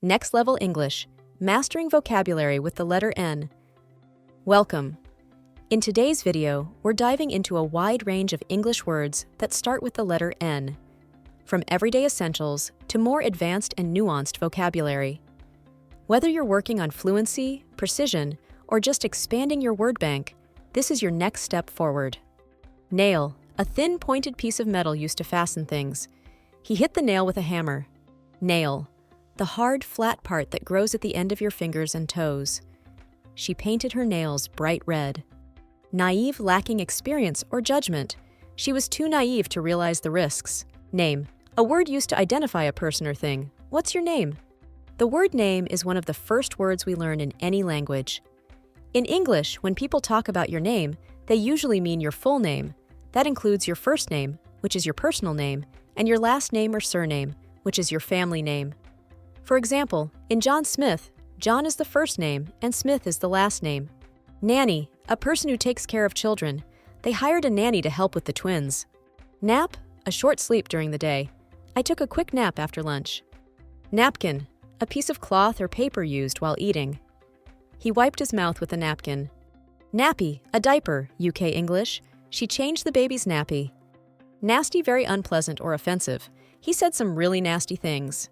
Next Level English, Mastering Vocabulary with the letter N. Welcome. In today's video, we're diving into a wide range of English words that start with the letter N, from everyday essentials to more advanced and nuanced vocabulary. Whether you're working on fluency, precision, or just expanding your word bank, this is your next step forward. Nail, a thin, pointed piece of metal used to fasten things. He hit the nail with a hammer. Nail, the hard, flat part that grows at the end of your fingers and toes. She painted her nails bright red. Naive, lacking experience or judgment. She was too naive to realize the risks. Name, a word used to identify a person or thing. What's your name? The word name is one of the first words we learn in any language. In English, when people talk about your name, they usually mean your full name. That includes your first name, which is your personal name, and your last name or surname, which is your family name. For example, in John Smith, John is the first name and Smith is the last name. Nanny, a person who takes care of children. They hired a nanny to help with the twins. Nap, a short sleep during the day. I took a quick nap after lunch. Napkin, a piece of cloth or paper used while eating. He wiped his mouth with a napkin. Nappy, a diaper, UK English. She changed the baby's nappy. Nasty, very unpleasant or offensive. He said some really nasty things.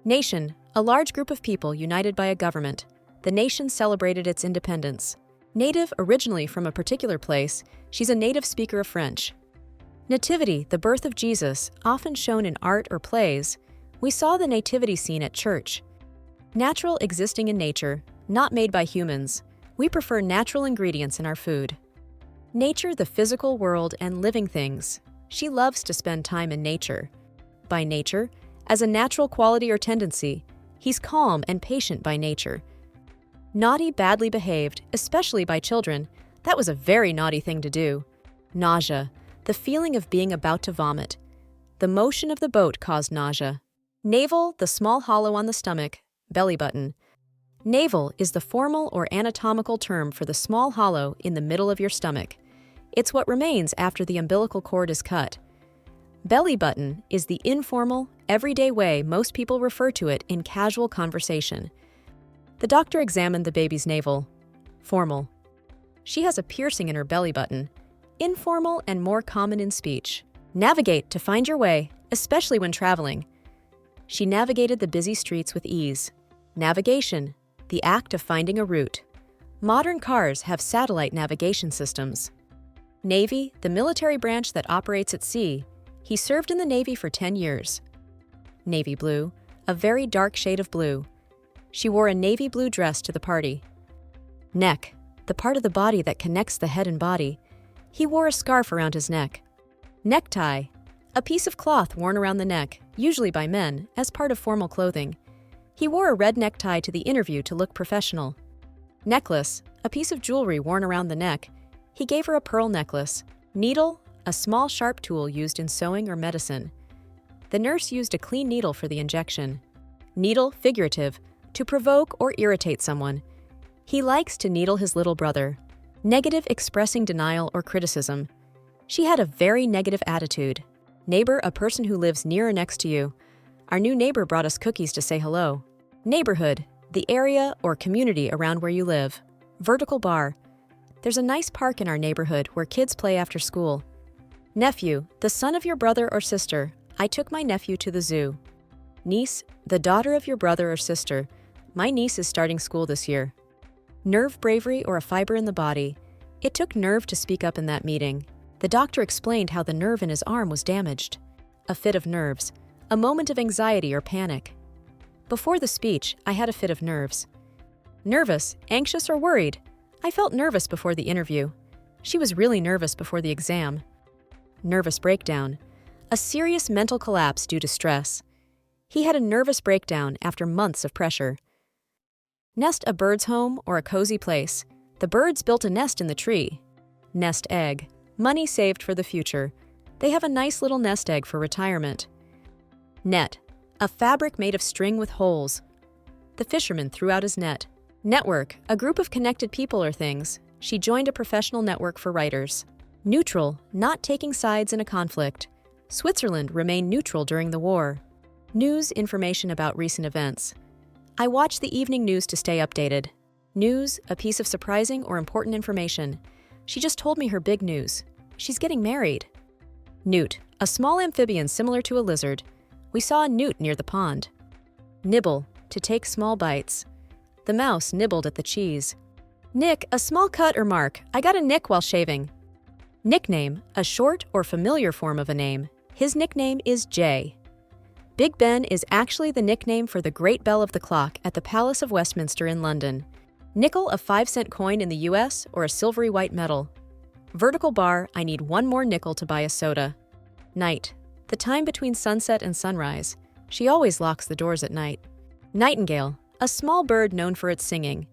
Nation, a large group of people united by a government. The nation celebrated its independence. Native, originally from a particular place, she's a native speaker of French. Nativity, the birth of Jesus, often shown in art or plays. We saw the nativity scene at church. Natural, existing in nature, not made by humans. We prefer natural ingredients in our food. Nature, the physical world and living things. She loves to spend time in nature. By nature, as a natural quality or tendency, he's calm and patient by nature. Naughty, badly behaved, especially by children. That was a very naughty thing to do. Nausea, the feeling of being about to vomit. The motion of the boat caused nausea. Navel, the small hollow on the stomach, belly button. Navel is the formal or anatomical term for the small hollow in the middle of your stomach. It's what remains after the umbilical cord is cut. Belly button is the informal, everyday way most people refer to it in casual conversation. The doctor examined the baby's navel. Formal. She has a piercing in her belly button. Informal and more common in speech. Navigate, to find your way, especially when traveling. She navigated the busy streets with ease. Navigation, the act of finding a route. Modern cars have satellite navigation systems. Navy, the military branch that operates at sea. He served in the Navy for 10 years. Navy blue, a very dark shade of blue. She wore a navy blue dress to the party. Neck, the part of the body that connects the head and body. He wore a scarf around his neck. Necktie, a piece of cloth worn around the neck, usually by men, as part of formal clothing. He wore a red necktie to the interview to look professional. Necklace, a piece of jewelry worn around the neck. He gave her a pearl necklace. Needle, a small sharp tool used in sewing or medicine. The nurse used a clean needle for the injection. Needle, figurative, to provoke or irritate someone. He likes to needle his little brother. Negative, expressing denial or criticism. She had a very negative attitude. Neighbor, a person who lives near or next to you. Our new neighbor brought us cookies to say hello. Neighborhood, the area or community around where you live. Vertical bar. There's a nice park in our neighborhood where kids play after school. Nephew, the son of your brother or sister. I took my nephew to the zoo. Niece, the daughter of your brother or sister. My niece is starting school this year. Nerve, bravery, or a fiber in the body. It took nerve to speak up in that meeting. The doctor explained how the nerve in his arm was damaged. A fit of nerves, a moment of anxiety or panic. Before the speech, I had a fit of nerves. Nervous, anxious, or worried. I felt nervous before the interview. She was really nervous before the exam. Nervous breakdown, a serious mental collapse due to stress. He had a nervous breakdown after months of pressure. Nest, a bird's home or a cozy place. The birds built a nest in the tree. Nest egg, money saved for the future. They have a nice little nest egg for retirement. Net, a fabric made of string with holes. The fisherman threw out his net. Network, a group of connected people or things. She joined a professional network for writers. Neutral, not taking sides in a conflict. Switzerland remained neutral during the war. News, information about recent events. I watch the evening news to stay updated. News, a piece of surprising or important information. She just told me her big news. She's getting married. Newt, a small amphibian similar to a lizard. We saw a newt near the pond. Nibble, to take small bites. The mouse nibbled at the cheese. Nick, a small cut or mark. I got a nick while shaving. Nickname, a short or familiar form of a name. His nickname is Jay. Big Ben is actually the nickname for the Great Bell of the Clock at the Palace of Westminster in London. Nickel, a 5-cent coin in the US, or a silvery white metal. Vertical bar, I need one more nickel to buy a soda. Night, the time between sunset and sunrise. She always locks the doors at night. Nightingale, a small bird known for its singing.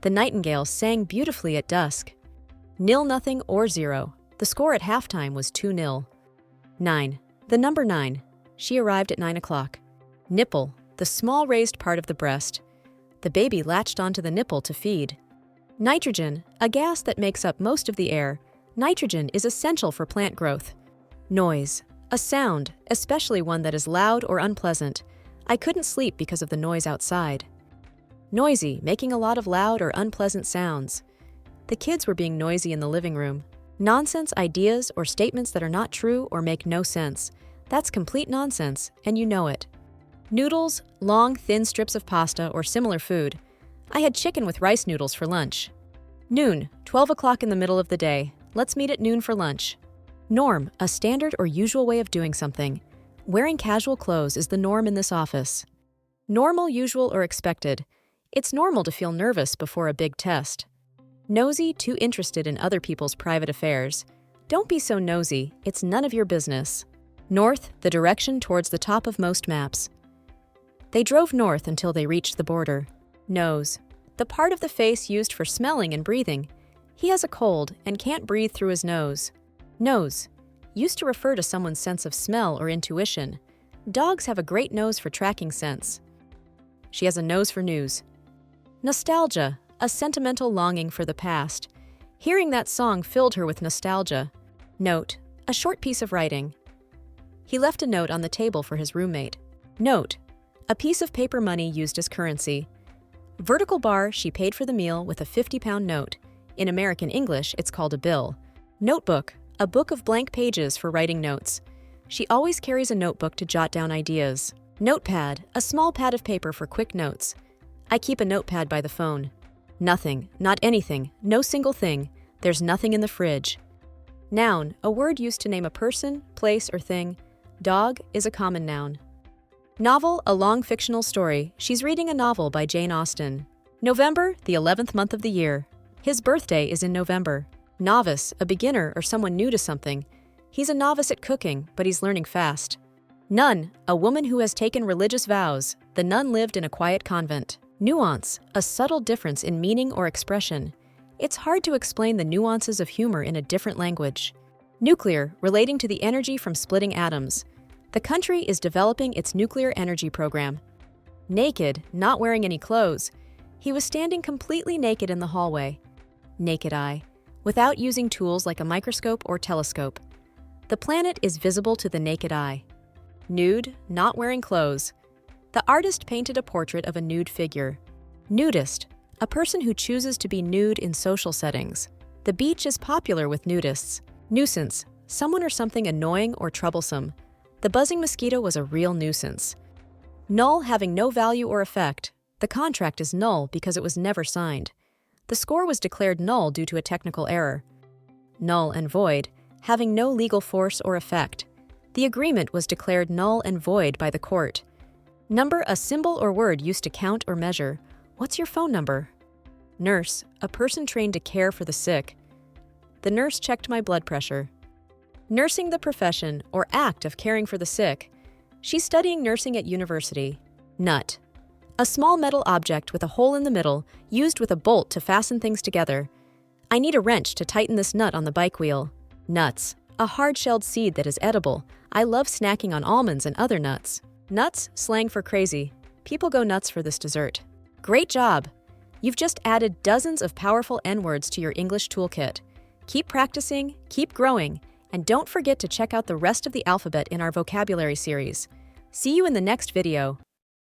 The nightingale sang beautifully at dusk. 0-0 or 0. The score at halftime was 2-0. 9. The number 9. She arrived at 9 o'clock. Nipple, the small raised part of the breast. The baby latched onto the nipple to feed. Nitrogen, a gas that makes up most of the air. Nitrogen is essential for plant growth. Noise, a sound, especially one that is loud or unpleasant. I couldn't sleep because of the noise outside. Noisy, making a lot of loud or unpleasant sounds. The kids were being noisy in the living room. Nonsense ideas or statements that are not true or make no sense. That's complete nonsense, and you know it. Noodles, long, thin strips of pasta or similar food. I had chicken with rice noodles for lunch. Noon, 12 o'clock in the middle of the day. Let's meet at noon for lunch. Norm, a standard or usual way of doing something. Wearing casual clothes is the norm in this office. Normal, usual, or expected. It's normal to feel nervous before a big test. Nosy, too interested in other people's private affairs. Don't be so nosy, it's none of your business. North, the direction towards the top of most maps. They drove north until they reached the border. Nose, the part of the face used for smelling and breathing. He has a cold and can't breathe through his nose. Nose, used to refer to someone's sense of smell or intuition. Dogs have a great nose for tracking scents. She has a nose for news. Nostalgia, a sentimental longing for the past. Hearing that song filled her with nostalgia. Note, a short piece of writing. He left a note on the table for his roommate. Note, a piece of paper money used as currency. Vertical bar, she paid for the meal with a 50-pound note. In American English, it's called a bill. Notebook, a book of blank pages for writing notes. She always carries a notebook to jot down ideas. Notepad, a small pad of paper for quick notes. I keep a notepad by the phone. Nothing, not anything, no single thing. There's nothing in the fridge. Noun, a word used to name a person, place, or thing. Dog is a common noun. Novel, a long fictional story. She's reading a novel by Jane Austen. November, the 11th month of the year. His birthday is in November. Novice, a beginner or someone new to something. He's a novice at cooking, but he's learning fast. Nun, a woman who has taken religious vows. The nun lived in a quiet convent. Nuance, a subtle difference in meaning or expression. It's hard to explain the nuances of humor in a different language. Nuclear, relating to the energy from splitting atoms. The country is developing its nuclear energy program. Naked, not wearing any clothes. He was standing completely naked in the hallway. Naked eye, without using tools like a microscope or telescope. The planet is visible to the naked eye. Nude, not wearing clothes. The artist painted a portrait of a nude figure. Nudist, a person who chooses to be nude in social settings. The beach is popular with nudists. Nuisance, someone or something annoying or troublesome. The buzzing mosquito was a real nuisance. Null, having no value or effect. The contract is null because it was never signed. The score was declared null due to a technical error. Null and void, having no legal force or effect. The agreement was declared null and void by the court. Number, a symbol or word used to count or measure. What's your phone number? Nurse, a person trained to care for the sick. The nurse checked my blood pressure. Nursing, the profession or act of caring for the sick. She's studying nursing at university. Nut, a small metal object with a hole in the middle, used with a bolt to fasten things together. I need a wrench to tighten this nut on the bike wheel. Nuts, a hard-shelled seed that is edible. I love snacking on almonds and other nuts. Nuts, slang for crazy. People go nuts for this dessert. Great job! You've just added dozens of powerful N-words to your English toolkit. Keep practicing, keep growing, and don't forget to check out the rest of the alphabet in our vocabulary series. See you in the next video.